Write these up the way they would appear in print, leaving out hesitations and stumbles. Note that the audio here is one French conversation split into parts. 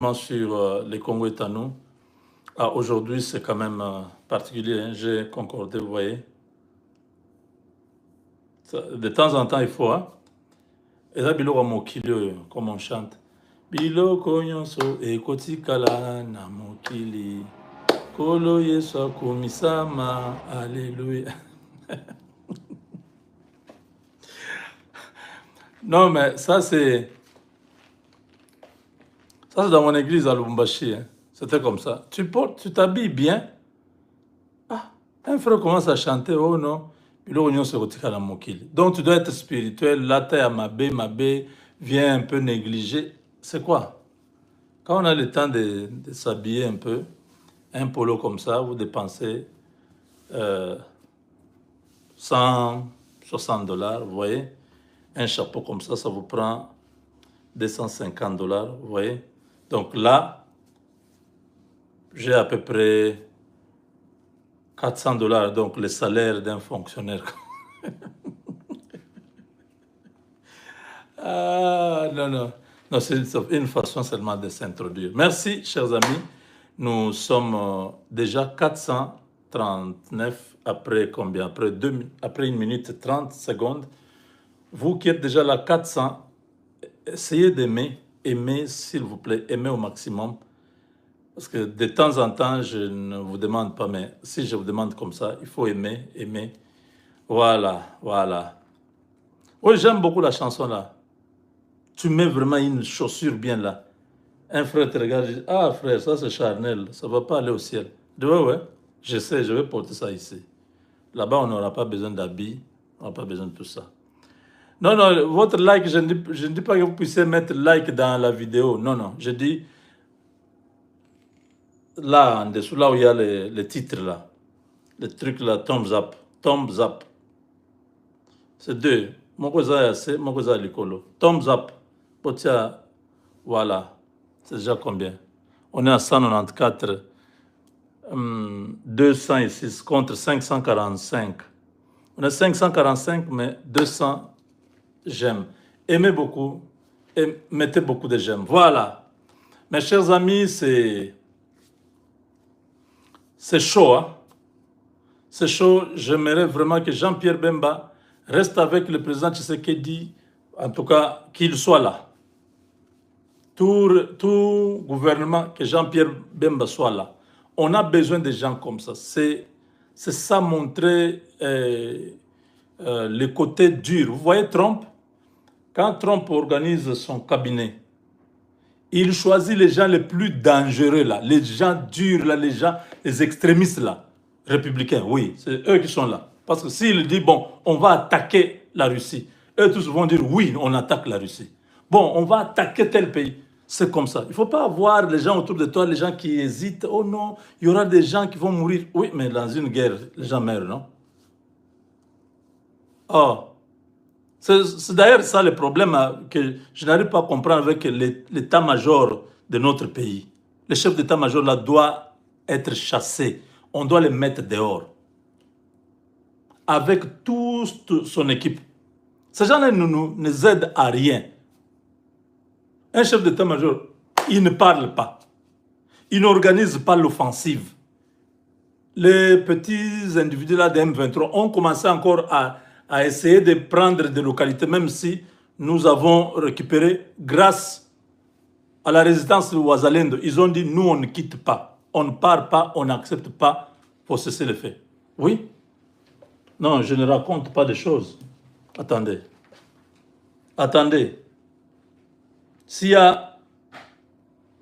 sur les Congo-Étanou. Ah, aujourd'hui, c'est quand même particulier. Hein. J'ai concordé, vous voyez. De temps en temps, il faut. Hein. Et là, biloko mokili, comme on chante. Biloko nyonso ekotikala na mokili. Kolo Yesu akumisama. Alléluia. Non, mais ça, c'est dans mon église à Lubumbashi. Hein. C'était comme ça. Tu t'habilles bien. Ah, un frère commence à chanter. Oh non. Donc tu dois être spirituel. Là, tu es à Mabé, vient un peu négligé. C'est quoi? Quand on a le temps de s'habiller un peu, un polo comme ça, vous dépensez 160 $, vous voyez. Un chapeau comme ça vous prend 250 $, vous voyez. Donc là, j'ai à peu près 400 $, donc le salaire d'un fonctionnaire. Ah, non, non. Non, c'est une façon seulement de s'introduire. Merci, chers amis. Nous sommes déjà 439 après combien? Après 1 minute 30 secondes. Vous qui êtes déjà là 400, essayez d'aimer. Aimez, s'il vous plaît. Aimez au maximum. Parce que de temps en temps, je ne vous demande pas, mais si je vous demande comme ça, il faut aimer, aimer. Voilà, voilà. Oui, j'aime beaucoup la chanson là. Tu mets vraiment une chaussure bien là. Un frère te regarde et dit, ah frère, ça c'est charnel, ça ne va pas aller au ciel. Je dis, ouais, je sais, je vais porter ça ici. Là-bas, on n'aura pas besoin d'habits, on n'aura pas besoin de tout ça. Non, non, votre like, je ne dis pas que vous puissiez mettre like dans la vidéo. Non, non, je dis, là, en dessous, là où il y a les titres là, les trucs là, thumbs up, thumbs up. C'est deux. Mon cousin c'est mon cousin l'écolo. Thumbs up. Potia, voilà. C'est déjà combien? On est à 194, 206 contre 545. On est 545, mais 200 j'aime. Aimez beaucoup et mettez beaucoup de j'aime. Voilà. Mes chers amis, c'est chaud. Hein? C'est chaud. J'aimerais vraiment que Jean-Pierre Bemba reste avec le président Tshisekedi, en tout cas qu'il soit là. Tout gouvernement, que Jean-Pierre Bemba soit là. On a besoin de gens comme ça. C'est ça montrer le côté dur. Vous voyez Trump, quand Trump organise son cabinet, il choisit les gens les plus dangereux là, les gens durs là, les extrémistes là, républicains, oui, c'est eux qui sont là. Parce que s'il dit, bon, on va attaquer la Russie, eux tous vont dire, oui, on attaque la Russie. Bon, on va attaquer tel pays. C'est comme ça. Il ne faut pas avoir les gens autour de toi, les gens qui hésitent. Oh non, il y aura des gens qui vont mourir. Oui, mais dans une guerre, les gens meurent, non? Oh, c'est d'ailleurs ça le problème que je n'arrive pas à comprendre avec l'état-major de notre pays. Le chef d'état-major là doit être chassé. On doit le mettre dehors. Avec toute son équipe. Ces gens-là ne nous aident à rien. Un chef d'état-major, il ne parle pas. Il n'organise pas l'offensive. Les petits individus là de M23 ont commencé encore à essayer de prendre des localités, même si nous avons récupéré grâce à la résistance de Ouazalendo. Ils ont dit, nous, on ne quitte pas. On ne part pas, on n'accepte pas pour cesser le fait. Oui? Non, je ne raconte pas des choses. Attendez. Attendez. S'il y a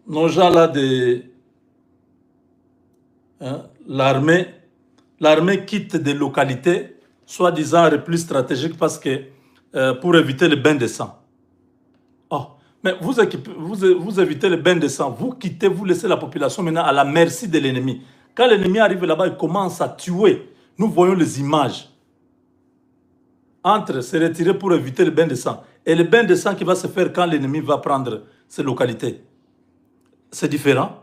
nos gens là de l'armée quitte des localités, soi-disant repli stratégiques, parce que pour éviter le bain de sang. Oh, mais vous évitez le bain de sang, vous quittez, vous laissez la population maintenant à la merci de l'ennemi. Quand l'ennemi arrive là-bas, il commence à tuer. Nous voyons les images. Entre se retirer pour éviter le bain de sang et le bain de sang qui va se faire quand l'ennemi va prendre ces localités. C'est différent.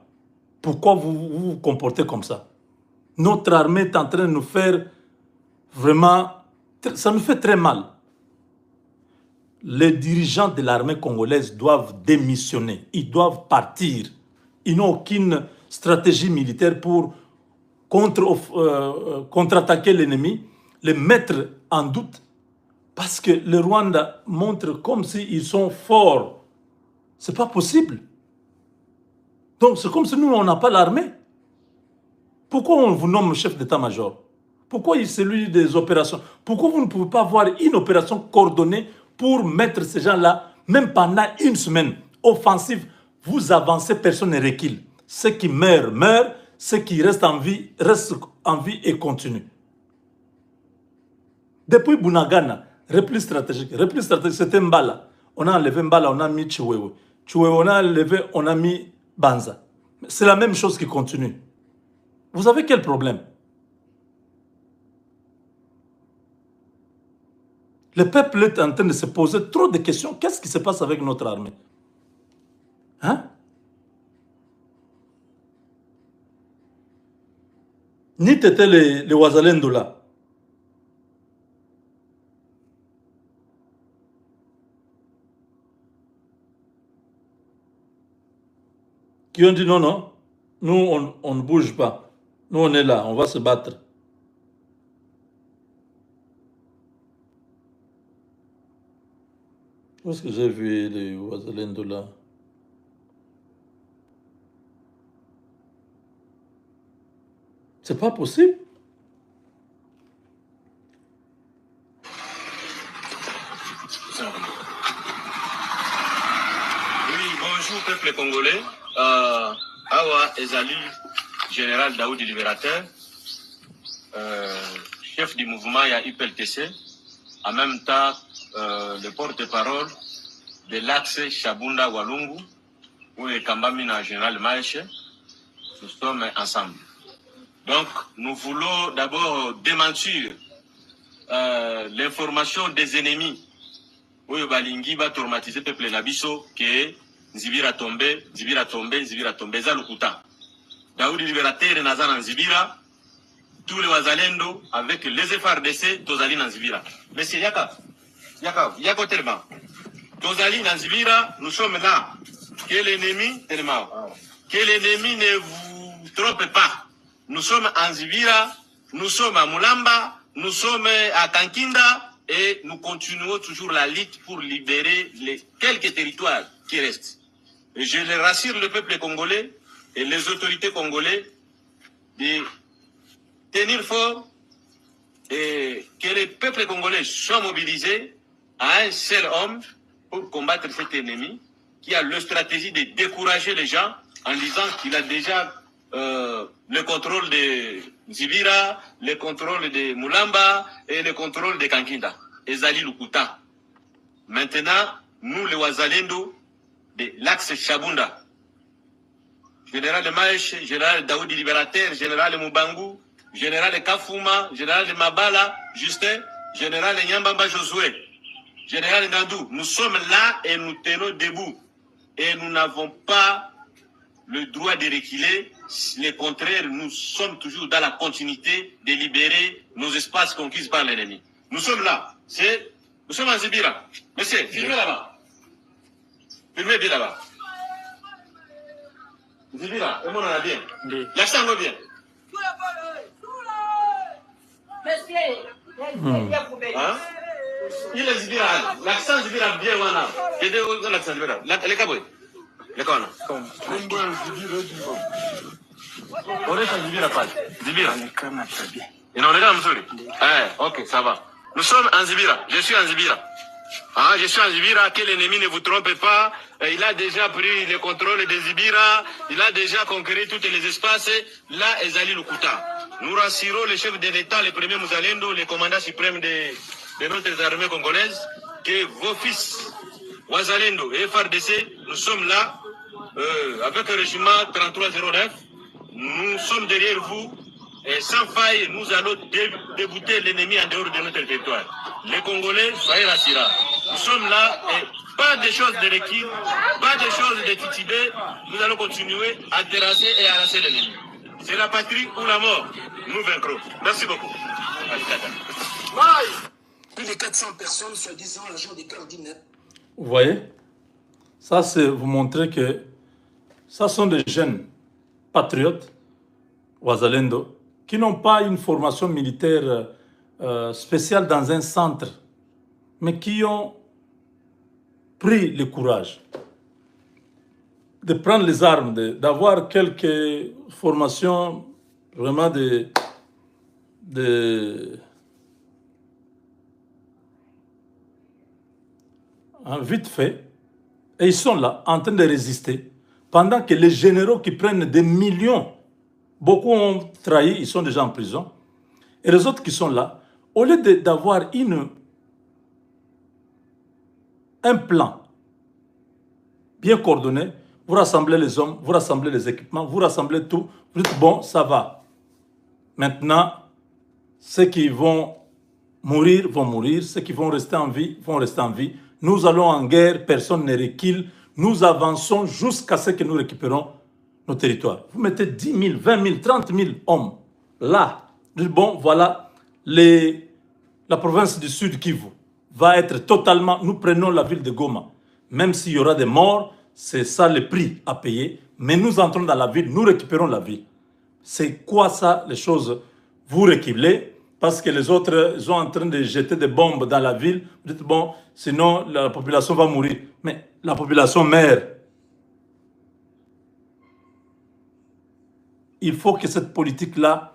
Pourquoi vous vous comportez comme ça? Notre armée est en train de nous faire vraiment... Ça nous fait très mal. Les dirigeants de l'armée congolaise doivent démissionner. Ils doivent partir. Ils n'ont aucune stratégie militaire pour contre-attaquer l'ennemi, les mettre en doute. Parce que le Rwanda montre comme s'ils sont forts. Ce n'est pas possible. Donc c'est comme si nous, on n'a pas l'armée. Pourquoi on vous nomme chef d'état-major? Pourquoi celui des opérations? Pourquoi vous ne pouvez pas avoir une opération coordonnée pour mettre ces gens-là, même pendant une semaine, offensive, vous avancez, personne ne recule. Ceux qui meurent, meurent. Ceux qui restent en vie et continuent. Depuis Bunagana, repli stratégique, c'était Mbala. On a enlevé Mbala, on a mis Chiwewe. Chiwewe, on a enlevé, on a mis Banza. C'est la même chose qui continue. Vous avez quel problème? Le peuple est en train de se poser trop de questions. Qu'est-ce qui se passe avec notre armée? Hein? Ni t'étais les Ouazalendo là. Qui ont dit non, non, nous on ne bouge pas. Nous on est là, on va se battre. Où est-ce que j'ai vu les Ouazalendo là? C'est pas possible. Oui, bonjour peuple congolais. Awa Ezali, général Daoudi Libérateur, chef du mouvement ya IPLTC, en même temps le porte-parole de l'axe Chabunda Walungu, où est Kambamina général Maïche. Nous sommes ensemble. Donc, nous voulons d'abord démentir l'information des ennemis. Où Balingi va traumatiser le peuple Nabiso, que Nzibira tombé, Nzibira tombé, Nzibira tombé, Zalukuta. Daoudi Libérateur et Nazar Nzibira, tous les Wazalendo, avec les FRDC, Tozali Nzibira. Monsieur Yako tellement. Tozali Nzibira, nous sommes là. Que l'ennemi, tellement. Que l'ennemi ne vous trompe pas. Nous sommes en Zivira, nous sommes à Moulamba, nous sommes à Kankinda et nous continuons toujours la lutte pour libérer les quelques territoires qui restent. Et je les rassure le peuple congolais et les autorités congolaises de tenir fort et que les peuples congolais soient mobilisés à un seul homme pour combattre cet ennemi qui a la stratégie de décourager les gens en disant qu'il a déjà le contrôle de Zibira, le contrôle de Moulamba et le contrôle de Kankinda. Ezali Lukuta. Maintenant, nous les Wazalendo de l'axe Chabunda, général Maïch, général Daoudi Libérateur, général Mubangu, général Kafuma, général Mabala, Justin, général Nyambamba Josué, général Nandou, nous sommes là et nous tenons debout. Et nous n'avons pas le droit de reculer. Le contraire, nous sommes toujours dans la continuité de libérer nos espaces conquis par l'ennemi. Nous sommes là. Nous sommes en Zibira. Monsieur, filmez là-bas. Filmez bien là-bas. Zibira, et moi on a bien. L'accent va bien. Hein? Il est Zibira. L'accent Zibira bien, wana. Quel est l'accent Zibira? Le caboy. Le kona. Onesha Zibira pale. Zibira. Inaonekana mzuri? Ok, ça va. Nous sommes en Zibira. Je suis en Zibira. Ah, je suis en Zibira, que l'ennemi ne vous trompe pas. Il a déjà pris le contrôle des Zibira. Il a déjà conquis tous les espaces. Là, Ezali Lukuta. Nous rassurons le chef de l'État, le premier Mouzalendo, le commandant suprême de notre armée congolaise, que vos fils, Wazalendo et FRDC, nous sommes là, avec le régiment 3309. Nous sommes derrière vous. Et sans faille, nous allons débouter l'ennemi en dehors de notre territoire. Les Congolais, soyez rassurés. Nous sommes là et pas de choses de recul, pas de choses de titubé. Nous allons continuer à terrasser et à arraser l'ennemi. C'est la patrie ou la mort. Nous vaincrons. Merci beaucoup. Plus de 400 personnes, soi-disant agents des cardinaux. Vous voyez? Ça, c'est vous montrer que Ça sont des jeunes patriotes, Wazalendo, qui n'ont pas une formation militaire spéciale dans un centre, mais qui ont pris le courage de prendre les armes, d'avoir quelques formations vraiment vite fait, et ils sont là en train de résister, pendant que les généraux qui prennent des millions, beaucoup ont trahi, ils sont déjà en prison, et les autres qui sont là, au lieu d'avoir un plan bien coordonné, vous rassemblez les hommes, vous rassemblez les équipements, vous rassemblez tout, vous dites bon, ça va. Maintenant, ceux qui vont mourir, ceux qui vont rester en vie, vont rester en vie. Nous allons en guerre, personne ne recule, nous avançons jusqu'à ce que nous récupérons nos territoires. Vous mettez 10 000, 20 000, 30 000 hommes là. Bon, voilà, la province du Sud Kivu va être totalement... Nous prenons la ville de Goma. Même s'il y aura des morts, c'est ça le prix à payer. Mais nous entrons dans la ville, nous récupérons la ville. C'est quoi ça, les choses? Vous reculez parce que les autres sont en train de jeter des bombes dans la ville. Vous dites, bon, sinon la population va mourir. Mais la population meurt. Il faut que cette politique-là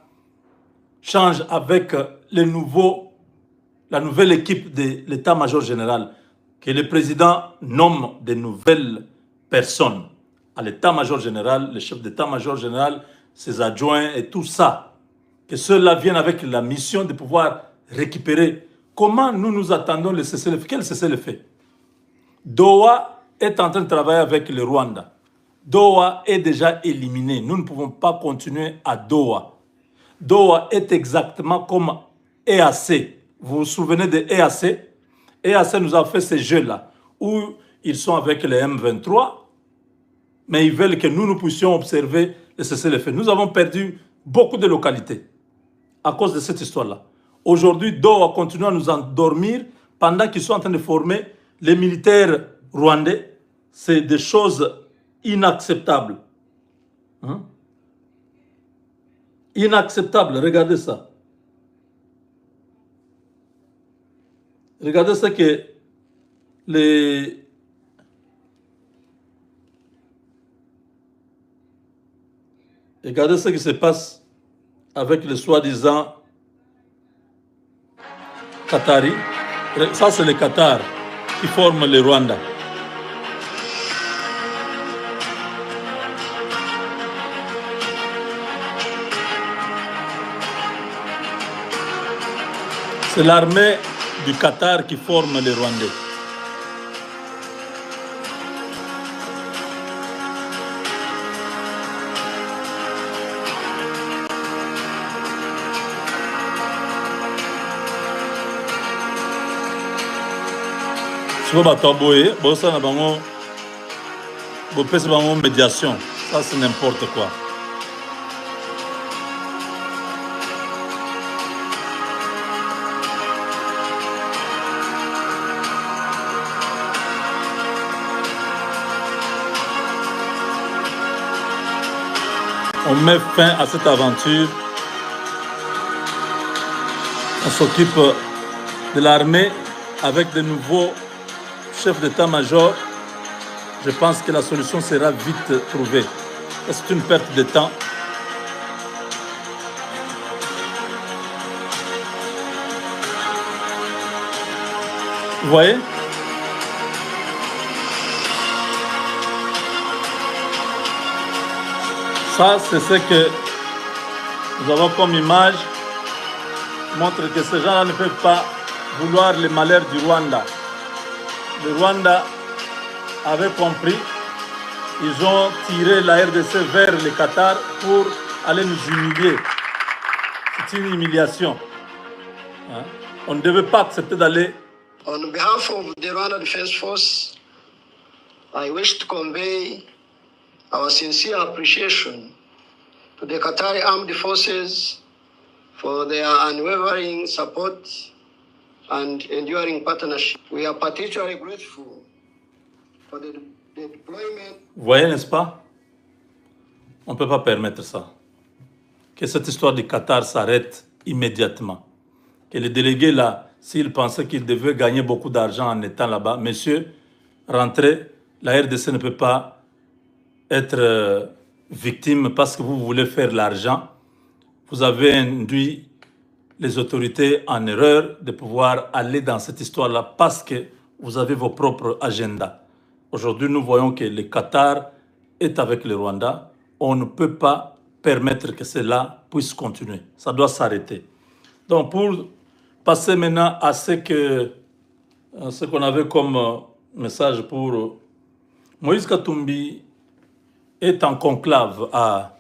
change avec la nouvelle équipe de l'état-major général, que le président nomme de nouvelles personnes à l'état-major général, le chef d'état-major général, ses adjoints et tout ça. Que ceux-là viennent avec la mission de pouvoir récupérer. Comment nous attendons le cessez-le-feu? Quel cessez-le-feu? Doha est en train de travailler avec le Rwanda. Doha est déjà éliminé. Nous ne pouvons pas continuer à Doha. Doha est exactement comme EAC. Vous vous souvenez de EAC? EAC nous a fait ces jeux-là, où ils sont avec les M23, mais ils veulent que nous puissions observer le cessez-le-feu. Nous avons perdu beaucoup de localités à cause de cette histoire-là. Aujourd'hui, Doha continue à nous endormir pendant qu'ils sont en train de former les militaires rwandais. C'est des choses inacceptables. Hein? Inacceptable, regardez ça. Regardez ce que regardez ce qui se passe avec les soi-disant Qataris. Ça, c'est le Qatar qui forme le Rwanda. C'est l'armée du Qatar qui forme les Rwandais. Si vous avez une médiation, ça c'est n'importe quoi. On met fin à cette aventure. On s'occupe de l'armée avec de nouveaux chefs d'état-major. Je pense que la solution sera vite trouvée. C'est une perte de temps. Vous voyez? Ça, c'est ce que nous avons comme image. Montre que ces gens-là ne peuvent pas vouloir le malheur du Rwanda. Le Rwanda avait compris. Ils ont tiré la RDC vers le Qatar pour aller nous humilier. C'est une humiliation. Hein? On ne devait pas accepter d'aller. On behalf of the Rwanda Defense Force, I wish to convey our sincere appreciation to the Qatari Armed Forces for their unwavering support and enduring partnership. We are particularly grateful for the deployment. Vous voyez, n'est-ce pas? On ne peut pas permettre ça. Que cette histoire du Qatar s'arrête immédiatement. Que les délégués là, s'ils pensaient qu'ils devaient gagner beaucoup d'argent en étant là-bas, messieurs, rentrez, la RDC ne peut pas être victime parce que vous voulez faire l'argent. Vous avez induit les autorités en erreur de pouvoir aller dans cette histoire-là parce que vous avez vos propres agendas. Aujourd'hui, nous voyons que le Qatar est avec le Rwanda. On ne peut pas permettre que cela puisse continuer. Ça doit s'arrêter. Donc, pour passer maintenant à ce qu'on avait comme message pour Moïse Katumbi est en conclave à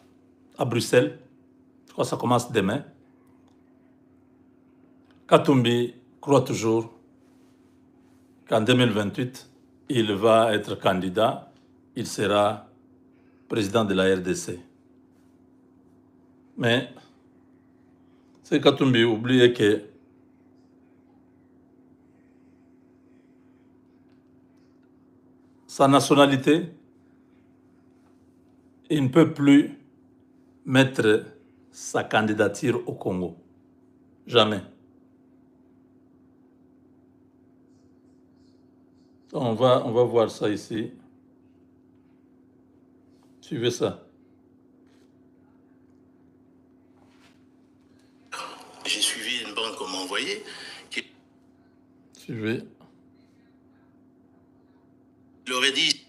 Bruxelles. Je crois que ça commence demain. Katumbi croit toujours qu'en 2028, il va être candidat, il sera président de la RDC. Mais c'est Katumbi oublie que sa nationalité, il ne peut plus mettre sa candidature au Congo. Jamais. On va voir ça ici. Suivez ça. J'ai suivi une bande qu'on m'a envoyée. Suivez. Il aurait dit,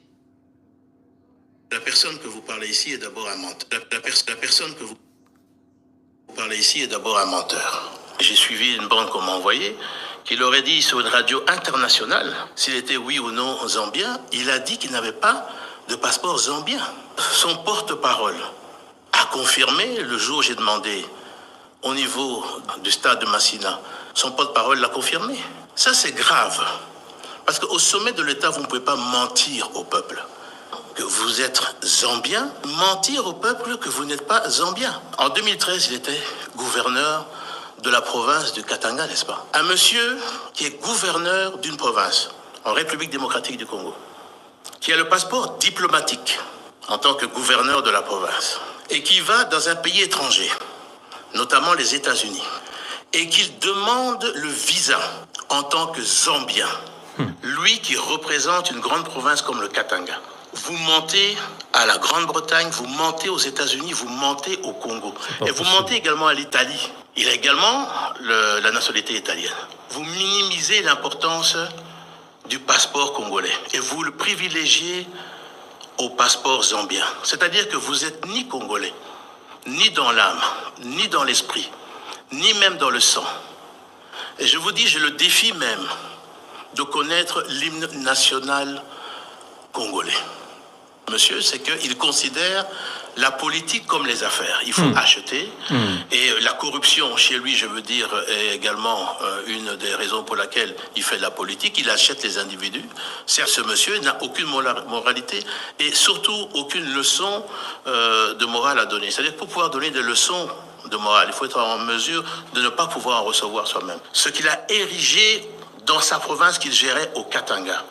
la personne que vous parlez ici est d'abord un menteur. La personne que vous parlez ici est d'abord un menteur. J'ai suivi une bande qu'on m'a envoyée. Qu'il aurait dit sur une radio internationale, s'il était oui ou non zambien, il a dit qu'il n'avait pas de passeport zambien. Son porte-parole a confirmé le jour où j'ai demandé au niveau du stade de Massina. Son porte-parole l'a confirmé. Ça, c'est grave. Parce qu'au sommet de l'État, vous ne pouvez pas mentir au peuple que vous êtes zambien, mentir au peuple que vous n'êtes pas zambien. En 2013, il était gouverneur de la province de Katanga, n'est-ce pas? Un monsieur qui est gouverneur d'une province en République démocratique du Congo, qui a le passeport diplomatique en tant que gouverneur de la province, et qui va dans un pays étranger, notamment les États-Unis, et qu'il demande le visa en tant que Zambien, lui qui représente une grande province comme le Katanga. Vous mentez à la Grande-Bretagne, vous mentez aux États-Unis, vous mentez au Congo. Et vous mentez également à l'Italie. Il a également la nationalité italienne. Vous minimisez l'importance du passeport congolais et vous le privilégiez au passeport zambien. C'est-à-dire que vous n'êtes ni congolais, ni dans l'âme, ni dans l'esprit, ni même dans le sang. Et je vous dis, je le défie même de connaître l'hymne national congolais. Monsieur, c'est qu'il considère la politique comme les affaires. Il faut acheter. Et la corruption, chez lui, je veux dire, est également une des raisons pour laquelle il fait de la politique. Il achète les individus. Certes, ce monsieur n'a aucune moralité et surtout aucune leçon de morale à donner. C'est-à-dire que pour pouvoir donner des leçons de morale, il faut être en mesure de ne pas pouvoir en recevoir soi-même. Ce qu'il a érigé dans sa province qu'il gérait au Katanga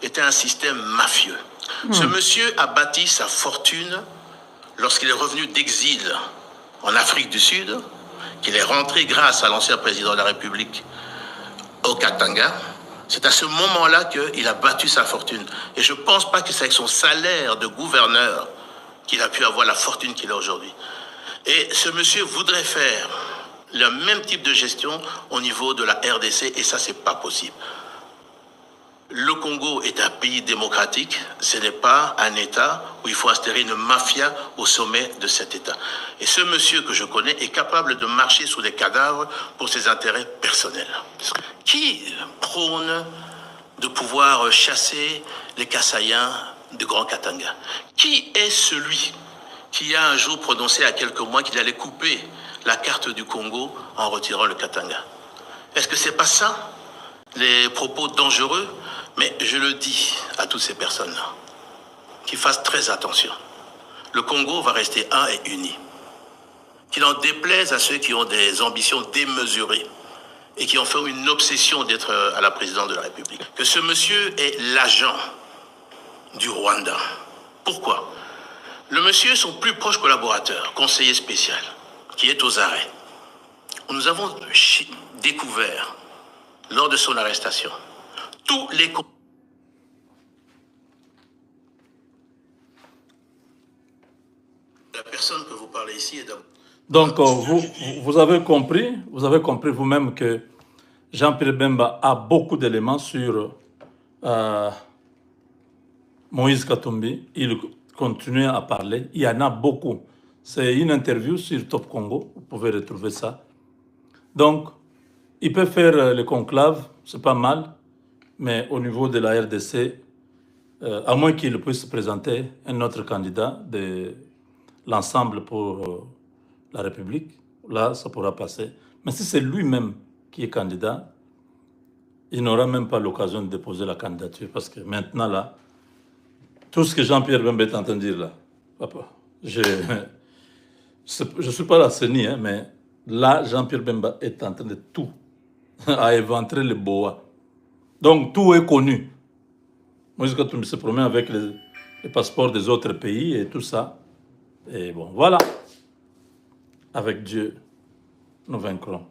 était un système mafieux. Ce monsieur a bâti sa fortune lorsqu'il est revenu d'exil en Afrique du Sud, qu'il est rentré grâce à l'ancien président de la République au Katanga. C'est à ce moment-là qu'il a battu sa fortune. Et je ne pense pas que c'est avec son salaire de gouverneur qu'il a pu avoir la fortune qu'il a aujourd'hui. Et ce monsieur voudrait faire le même type de gestion au niveau de la RDC, et ça, c'est pas possible. Le Congo est un pays démocratique, ce n'est pas un État où il faut instaurer une mafia au sommet de cet État. Et ce monsieur que je connais est capable de marcher sous des cadavres pour ses intérêts personnels. Qui prône de pouvoir chasser les Kassaïens du Grand Katanga? Qui est celui qui a un jour prononcé à quelques mois qu'il allait couper la carte du Congo en retirant le Katanga? Est-ce que c'est pas ça, les propos dangereux? Mais je le dis à toutes ces personnes-là, qu'ils fassent très attention. Le Congo va rester un et uni. Qu'il en déplaise à ceux qui ont des ambitions démesurées et qui en font une obsession d'être à la présidence de la République. Que ce monsieur est l'agent du Rwanda. Pourquoi? Le monsieur est son plus proche collaborateur, conseiller spécial, qui est aux arrêts. Nous avons découvert, lors de son arrestation, tous les... La personne que vous parlez ici est d'abord... Donc, vous avez compris vous-même que Jean-Pierre Bemba a beaucoup d'éléments sur Moïse Katumbi. Il continue à parler. Il y en a beaucoup. C'est une interview sur Top Congo. Vous pouvez retrouver ça. Donc, il peut faire le conclave, c'est pas mal. Mais au niveau de la RDC, à moins qu'il puisse présenter un autre candidat de l'ensemble pour la République, là, ça pourra passer. Mais si c'est lui-même qui est candidat, il n'aura même pas l'occasion de déposer la candidature parce que maintenant, là, tout ce que Jean-Pierre Bemba est en train de dire là, papa, je ne suis pas la CENI, hein, mais là, Jean-Pierre Bemba est en train de tout, à éventrer le boa. Donc, tout est connu. Moïse Katumbi se promène avec les passeports des autres pays et tout ça. Et bon, voilà. Avec Dieu, nous vaincrons.